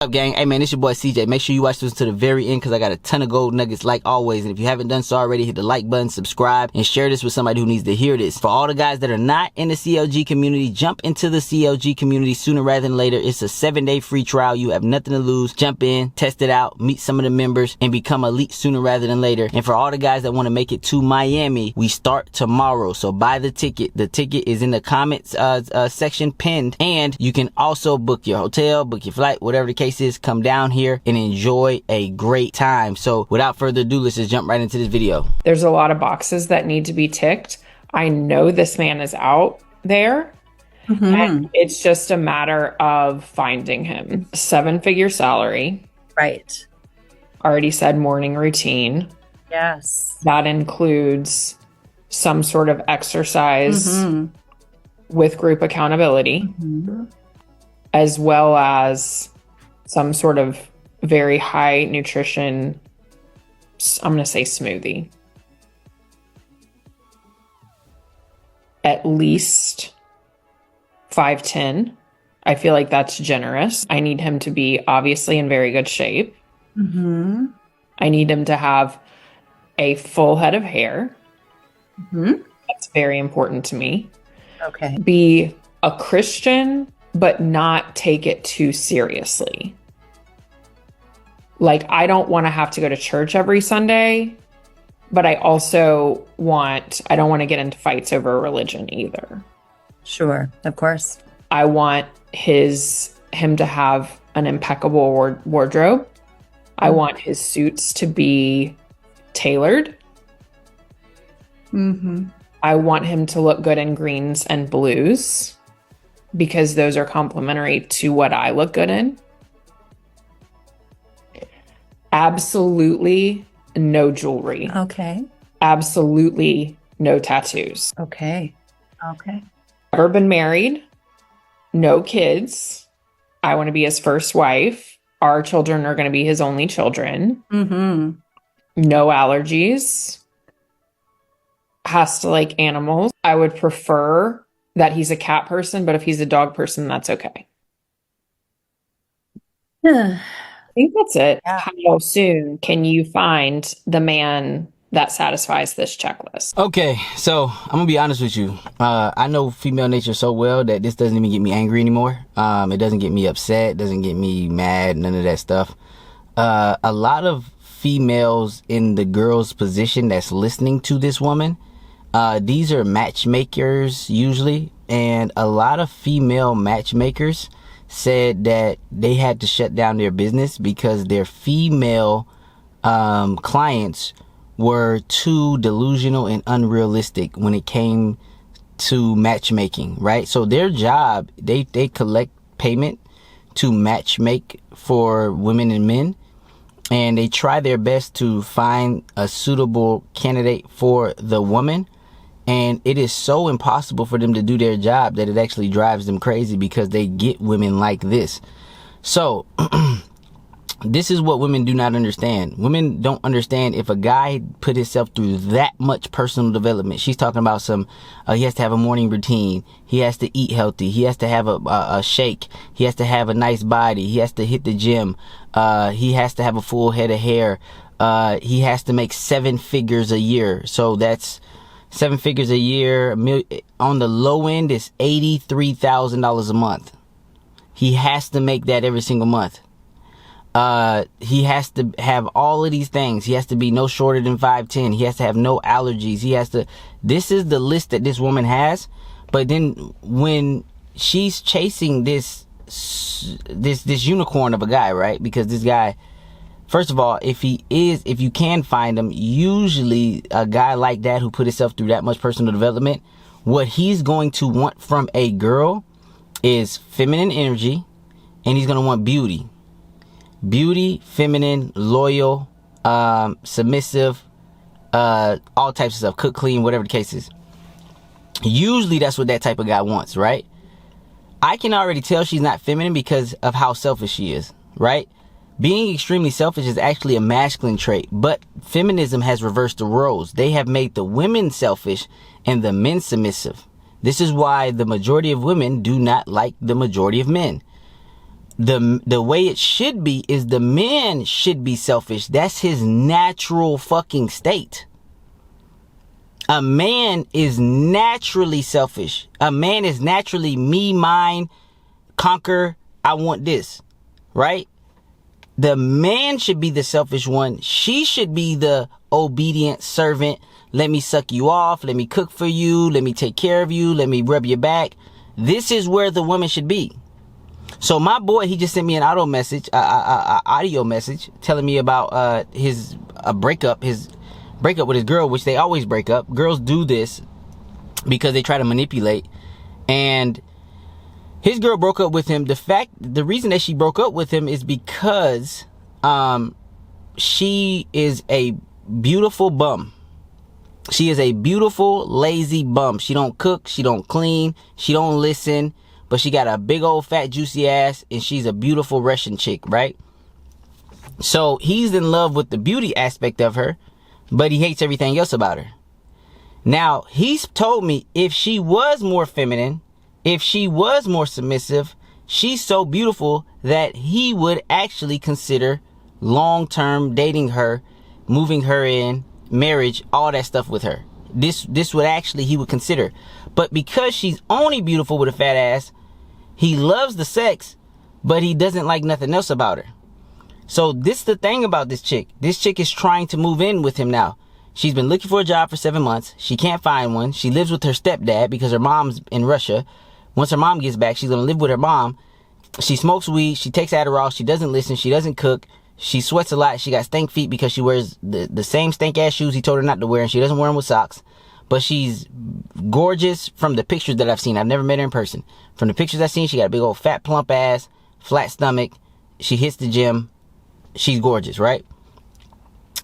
Up, gang? Hey man, it's your boy CJ. Make sure you watch this to the very end because I got a ton of gold nuggets like always. And if you haven't done so already, hit the like button, subscribe, and share this with somebody who needs to hear this. For all the guys that are not in the CLG community, jump into the CLG community sooner rather than later. It's a 7-day free trial. You have nothing to lose. Jump in, test it out, meet some of the members, and become elite sooner rather than later. And for all the guys that want to make it to Miami, we start tomorrow. So buy the ticket. The ticket is in the comments section pinned. And you can also book your hotel, book your flight, whatever the case is. Come down here and enjoy a great time. So without further ado, let's just jump right into this video. There's a lot of boxes that need to be ticked. I know this man is out there. And it's just a matter of finding him. 7-figure salary. Right. Already said morning routine. Yes. That includes some sort of exercise with group accountability, as well as some sort of very high nutrition, I'm going to say smoothie. At least 5'10". I feel like that's generous. I need him to be obviously in very good shape. I need him to have a full head of hair. That's very important to me. Okay. Be a Christian, but not take it too seriously. Like, I don't want to have to go to church every Sunday, but I also I don't want to get into fights over religion either. Sure. Of course. I want him to have an impeccable wardrobe. I want his suits to be tailored. I want him to look good in greens and blues because those are complementary to what I look good in. Absolutely no jewelry. Okay. Absolutely no tattoos. Okay. Okay. Never been married. No kids. I want to be his first wife. Our children are going to be his only children. No allergies. Has to like animals. I would prefer that he's a cat person, but if he's a dog person, that's okay. I think that's it. Yeah. How soon can you find the man that satisfies this checklist? Okay, so I'm gonna be honest with you. I know female nature so well that this doesn't even get me angry anymore. It doesn't get me upset, doesn't get me mad, none of that stuff. A lot of females in the girl's position that's listening to this woman, these are matchmakers usually, and a lot of female matchmakers said that they had to shut down their business because their female clients were too delusional and unrealistic when it came to matchmaking, right? So their job, they collect payment to matchmake for women and men, and they try their best to find a suitable candidate for the woman. And it is so impossible for them to do their job that it actually drives them crazy because they get women like this. So this is what women do not understand. Women don't understand if a guy put himself through that much personal development. She's talking about he has to have a morning routine. He has to eat healthy. He has to have a shake. He has to have a nice body. He has to hit the gym. He has to have a full head of hair. He has to make 7 figures a year. So that's 7 figures a year. On the low end is $83,000 a month. He has to make that every single month. He has to have all of these things. He has to be no shorter than 5'10". He has to have no allergies. This is the list that this woman has. But then when she's chasing this unicorn of a guy, right? Because this guy, first of all, if you can find him, usually a guy like that who put himself through that much personal development, what he's going to want from a girl is feminine energy, and he's going to want beauty. Beauty, feminine, loyal, submissive, all types of stuff, cook, clean, whatever the case is. Usually that's what that type of guy wants, right? I can already tell she's not feminine because of how selfish she is, right? Being extremely selfish is actually a masculine trait, but feminism has reversed the roles. They have made the women selfish and the men submissive. This is why the majority of women do not like the majority of men. The way it should be is the man should be selfish. That's his natural fucking state. A man is naturally selfish. A man is naturally me, mine, conquer, I want this, right? The man should be the selfish one. She should be the obedient servant. Let me suck you off. Let me cook for you. Let me take care of you. Let me rub your back. This is where the woman should be. So my boy, he just sent me an audio message telling me about his breakup with his girl, which they always break up. Girls do this because they try to manipulate. And his girl broke up with him. The reason that she broke up with him is because she is a beautiful bum. She is a beautiful, lazy bum. She don't cook, she don't clean, she don't listen, but she got a big old fat juicy ass, and she's a beautiful Russian chick, right? So he's in love with the beauty aspect of her, but he hates everything else about her. Now, he's told me if she was more feminine, if she was more submissive, she's so beautiful that he would actually consider long-term dating her, moving her in, marriage, all that stuff with her. This would actually, he would consider. But because she's only beautiful with a fat ass, he loves the sex, but he doesn't like nothing else about her. So this is the thing about this chick. This chick is trying to move in with him now. She's been looking for a job for 7 months. She can't find one. She lives with her stepdad because her mom's in Russia. Once her mom gets back, she's going to live with her mom. She smokes weed. She takes Adderall. She doesn't listen. She doesn't cook. She sweats a lot. She got stank feet because she wears the same stank ass shoes he told her not to wear, and she doesn't wear them with socks. But she's gorgeous from the pictures that I've seen. I've never met her in person. From the pictures I've seen, she got a big old fat plump ass, flat stomach. She hits the gym. She's gorgeous, right?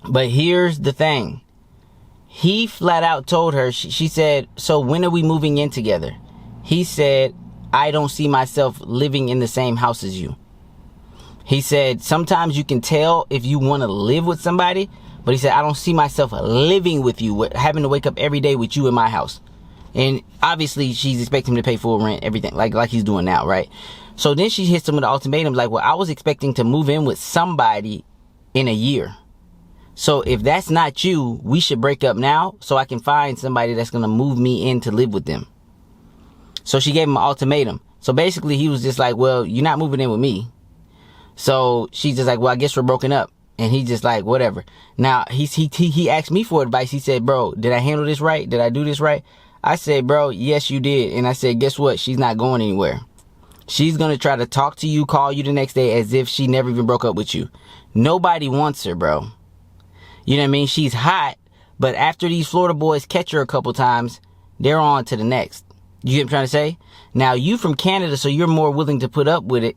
But here's the thing. He flat out told her, she said, so when are we moving in together? He said, I don't see myself living in the same house as you. He said, sometimes you can tell if you want to live with somebody, but he said, I don't see myself living with you, having to wake up every day with you in my house. And obviously she's expecting him to pay full rent, everything, like he's doing now, right? So then she hits him with an ultimatum, like, well, I was expecting to move in with somebody in a year. So if that's not you, we should break up now so I can find somebody that's going to move me in to live with them. So she gave him an ultimatum. So basically he was just like, well, you're not moving in with me. So she's just like, well, I guess we're broken up. And he's just like, whatever. Now, he asked me for advice. He said, bro, did I handle this right? Did I do this right? I said, bro, yes, you did. And I said, guess what? She's not going anywhere. She's going to try to talk to you, call you the next day as if she never even broke up with you. Nobody wants her, bro. You know what I mean? She's hot, but after these Florida boys catch her a couple times, they're on to the next. You get what I'm trying to say? Now, you from Canada, so you're more willing to put up with it.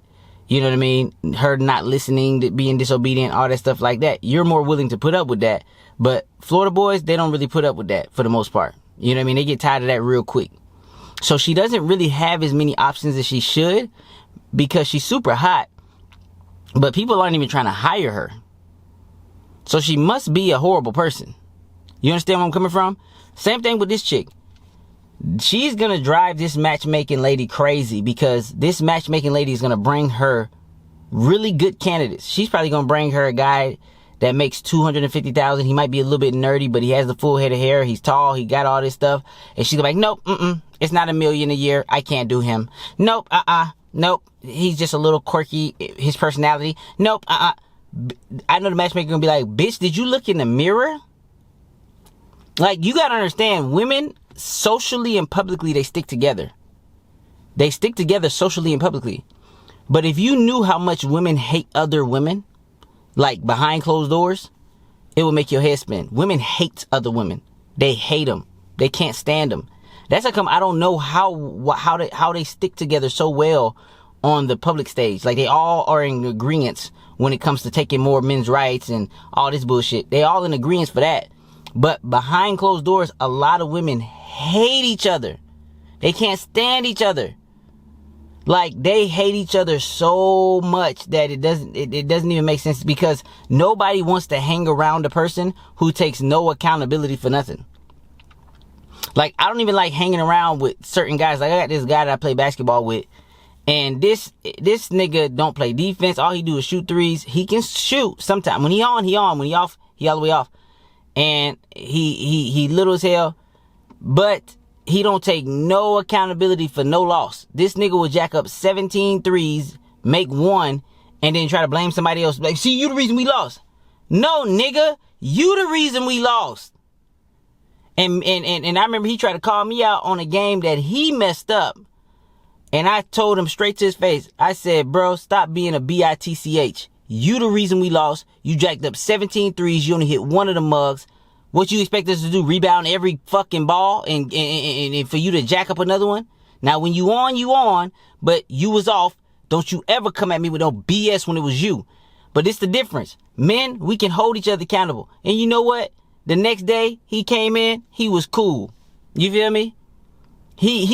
You know what I mean? Her not listening, being disobedient, all that stuff like that. You're more willing to put up with that. But Florida boys, they don't really put up with that for the most part. You know what I mean? They get tired of that real quick. So she doesn't really have as many options as she should because she's super hot. But people aren't even trying to hire her. So she must be a horrible person. You understand where I'm coming from? Same thing with this chick. She's going to drive this matchmaking lady crazy because this matchmaking lady is going to bring her really good candidates. She's probably going to bring her a guy that makes $250,000. He might be a little bit nerdy, but he has the full head of hair. He's tall. He got all this stuff. And she's like, nope, it's not $1 million a year. I can't do him. Nope, nope. He's just a little quirky. His personality. Nope, I know the matchmaker gonna be like, bitch, did you look in the mirror? Like, you gotta understand, women socially and publicly, they stick together. They stick together socially and publicly. But if you knew how much women hate other women, like behind closed doors, it would make your head spin. Women hate other women. They hate them. They can't stand them. That's how come I don't know how they stick together so well on the public stage. Like, they all are in agreement when it comes to taking more men's rights and all this bullshit. They all in agreement for that. But behind closed doors, a lot of women hate each other. They can't stand each other. Like, they hate each other so much that it doesn't even make sense, because nobody wants to hang around a person who takes no accountability for nothing. Like, I don't even like hanging around with certain guys. Like, I got this guy that I play basketball with, And this nigga don't play defense. All he do is shoot threes. He can shoot sometimes. When he on, he on. When he off, he all the way off. And he little as hell. But he don't take no accountability for no loss. This nigga will jack up 17 threes, make one, and then try to blame somebody else. Like, see, you the reason we lost. No, nigga. You the reason we lost. And I remember he tried to call me out on a game that he messed up. And I told him straight to his face. I said, bro, stop being a bitch. You the reason we lost. You jacked up 17 threes. You only hit one of the mugs. What you expect us to do? Rebound every fucking ball and for you to jack up another one? Now, when you on, but you was off. Don't you ever come at me with no BS when it was you. But it's the difference. Men, we can hold each other accountable. And you know what? The next day he came in, he was cool. You feel me? He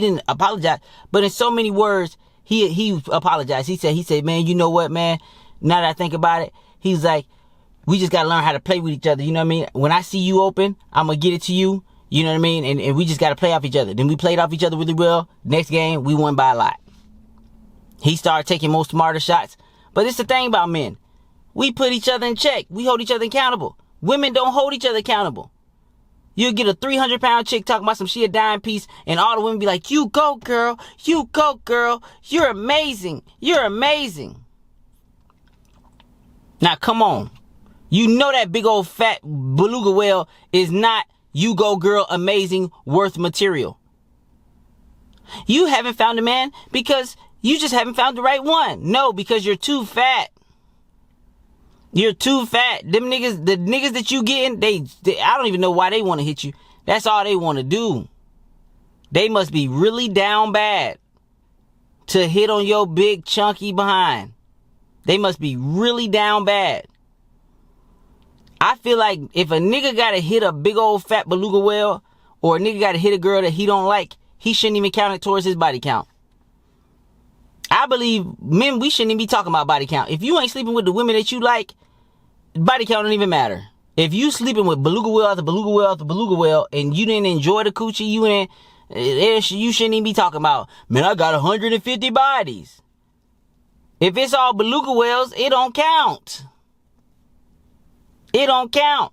didn't apologize, but in so many words, he apologized. He said, man, you know what, man? Now that I think about it, he's like, we just gotta learn how to play with each other. You know what I mean? When I see you open, I'm gonna get it to you. You know what I mean? And we just gotta play off each other. Then we played off each other really well. Next game, we won by a lot. He started taking more smarter shots. But it's the thing about men. We put each other in check. We hold each other accountable. Women don't hold each other accountable. You'll get a 300-pound chick talking about some she a dime piece, and all the women be like, you go, girl. You go, girl. You're amazing. You're amazing. Now, come on. You know that big old fat beluga whale is not you go, girl, amazing, worth material. You haven't found a man because you just haven't found the right one. No, because you're too fat. You're too fat. Them niggas, the niggas that you getting, they I don't even know why they want to hit you. That's all they want to do. They must be really down bad to hit on your big chunky behind. They must be really down bad. I feel like if a nigga gotta hit a big old fat beluga whale, or a nigga gotta hit a girl that he don't like, he shouldn't even count it towards his body count. I believe men, we shouldn't even be talking about body count. If you ain't sleeping with the women that you like, body count don't even matter. If you sleeping with beluga whale after beluga whale after beluga whale, and you didn't enjoy the coochie, you shouldn't even be talking about, man, I got 150 bodies. If it's all beluga whales, it don't count. It don't count.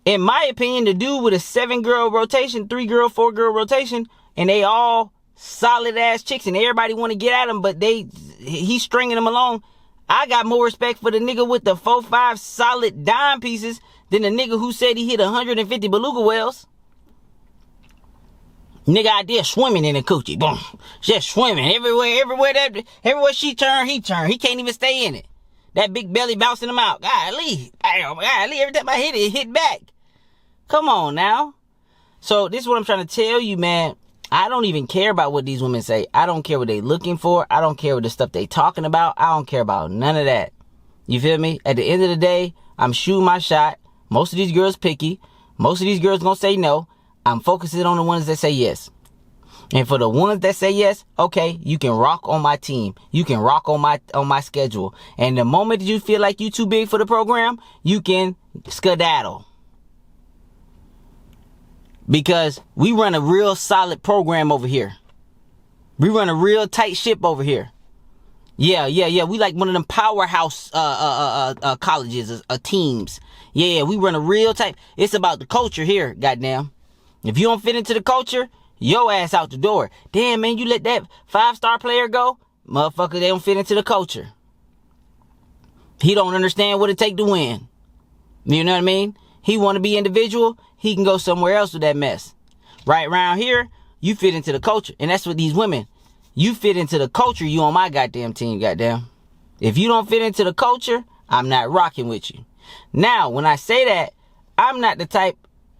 In my opinion, the dude with a 7-girl rotation, 3-girl, 4-girl rotation, and they all solid ass chicks, and everybody want to get at him, but he's stringing them along. I got more respect for the nigga with the 4-5 solid dime pieces than the nigga who said he hit 150 beluga whales. Nigga out there swimming in the coochie, boom, just swimming everywhere she turn, he turn. He can't even stay in it. That big belly bouncing him out. Golly, every time I hit it hit back. Come on now. So this is what I'm trying to tell you, man. I don't even care about what these women say. I don't care what they looking for. I don't care what the stuff they talking about. I don't care about none of that. You feel me? At the end of the day, I'm shooting my shot. Most of these girls picky. Most of these girls gonna say no. I'm focusing on the ones that say yes. And for the ones that say yes, okay, you can rock on my team. You can rock on my schedule. And the moment that you feel like you too big for the program, you can skedaddle. Because we run a real solid program over here. We run a real tight ship over here. Yeah. We like one of them powerhouse colleges, teams. Yeah, we run a real tight. It's about the culture here, goddamn. If you don't fit into the culture, your ass out the door. Damn, man, you let that 5-star player go? Motherfucker, they don't fit into the culture. He don't understand what it take to win. You know what I mean? He want to be individual. He can go somewhere else with that mess. Right around here, you fit into the culture. And that's what these women, you fit into the culture, you on my goddamn team, goddamn. If you don't fit into the culture, I'm not rocking with you. Now, when I say that, I'm not the type,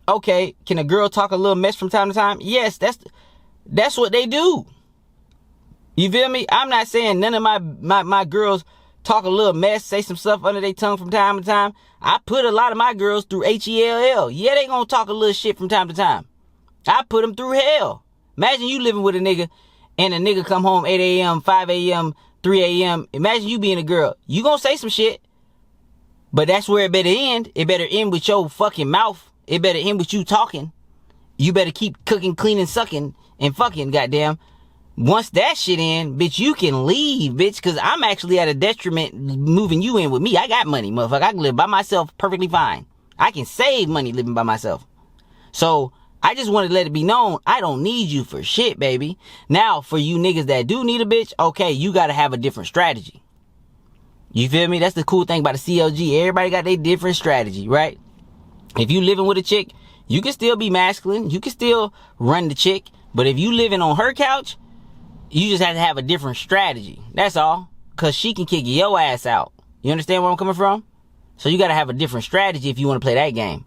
okay, can a girl talk a little mess from time to time? Yes, that's what they do. You feel me? I'm not saying none of my girls talk a little mess, say some stuff under their tongue from time to time. I put a lot of my girls through HELL. Yeah, they gonna talk a little shit from time to time. I put them through hell. Imagine you living with a nigga and a nigga come home 8 a.m., 5 a.m., 3 a.m. Imagine you being a girl. You gonna say some shit. But that's where it better end. It better end with your fucking mouth. It better end with you talking. You better keep cooking, cleaning, sucking, and fucking, goddamn. Once that shit in, bitch, you can leave, bitch, because I'm actually at a detriment moving you in with me. I got money, motherfucker. I can live by myself perfectly fine. I can save money living by myself. So I just wanted to let it be known, I don't need you for shit, baby. Now, for you niggas that do need a bitch, okay, you got to have a different strategy. You feel me? That's the cool thing about the CLG. Everybody got their different strategy, right? If you living with a chick, you can still be masculine. You can still run the chick. But if you living on her couch, you just have to have a different strategy. That's all. Because she can kick your ass out. You understand where I'm coming from? So you got to have a different strategy if you want to play that game.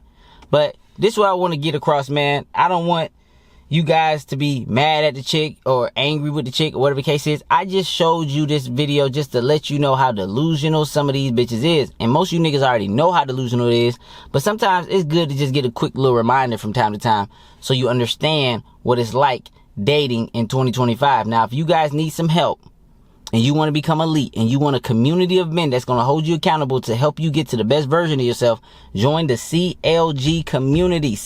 But this is what I want to get across, man. I don't want you guys to be mad at the chick or angry with the chick or whatever the case is. I just showed you this video just to let you know how delusional some of these bitches is. And most of you niggas already know how delusional it is. But sometimes it's good to just get a quick little reminder from time to time so you understand what it's like dating in 2025. Now, if you guys need some help and you want to become elite and you want a community of men that's going to hold you accountable to help you get to the best version of yourself, join the CLG community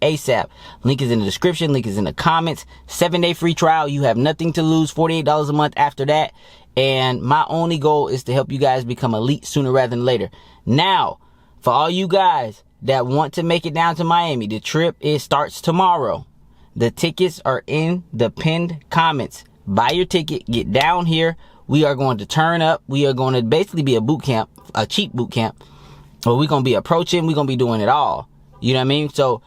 ASAP. Link is in the description. Link is in the comments. 7-day free trial. You have nothing to lose. $48 a month after that. And my only goal is to help you guys become elite sooner rather than later. Now, for all you guys that want to make it down to Miami, the trip starts tomorrow. The tickets are in the pinned comments. Buy your ticket, get down here. We are going to turn up. We are going to basically be a boot camp, a cheap boot camp. But we're going to be approaching. We're going to be doing it all. You know what I mean? So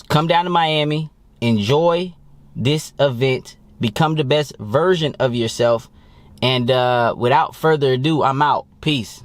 come down to Miami. Enjoy this event. Become the best version of yourself. And without further ado, I'm out. Peace.